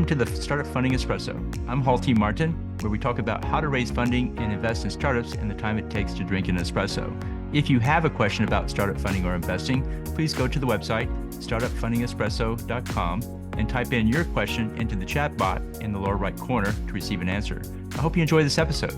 Welcome to the Startup Funding Espresso. I'm Hall T. Martin, where we talk about how to raise funding and invest in startups and the time it takes to drink an espresso. If you have a question about startup funding or investing, please go to the website, startupfundingespresso.com, and type in your question into the chat bot in the lower right corner to receive an answer. I hope you enjoy this episode.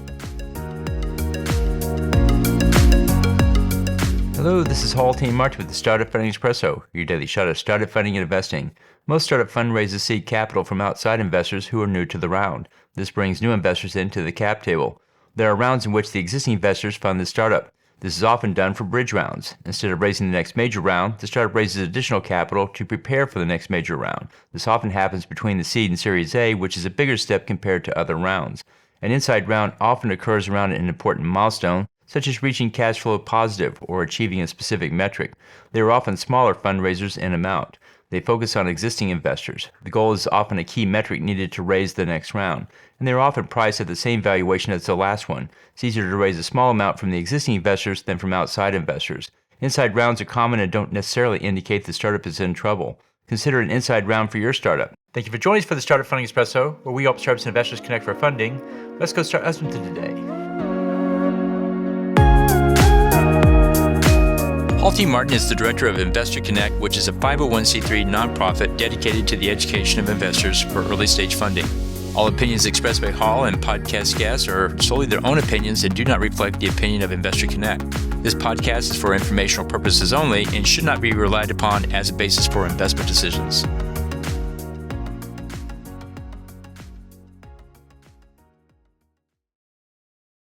Hello, this is Hall T. Martin with the Startup Funding Espresso, your daily shot of startup funding and investing. Most startup fundraisers seek capital from outside investors who are new to the round. This brings new investors into the cap table. There are rounds in which the existing investors fund the startup. This is often done for bridge rounds. Instead of raising the next major round, the startup raises additional capital to prepare for the next major round. This often happens between the seed and Series A, which is a bigger step compared to other rounds. An inside round often occurs around an important milestone, such as reaching cash flow positive or achieving a specific metric. They are often smaller fundraisers in amount. They focus on existing investors. The goal is often a key metric needed to raise the next round, and they are often priced at the same valuation as the last one. It's easier to raise a small amount from the existing investors than from outside investors. Inside rounds are common and don't necessarily indicate the startup is in trouble. Consider an inside round for your startup. Thank you for joining us for the Startup Funding Espresso, where we help startups and investors connect for funding. Let's go start us into today. Hall T. Martin is the director of Investor Connect, which is a 501c3 nonprofit dedicated to the education of investors for early stage funding. All opinions expressed by Hall and podcast guests are solely their own opinions and do not reflect the opinion of Investor Connect. This podcast is for informational purposes only and should not be relied upon as a basis for investment decisions.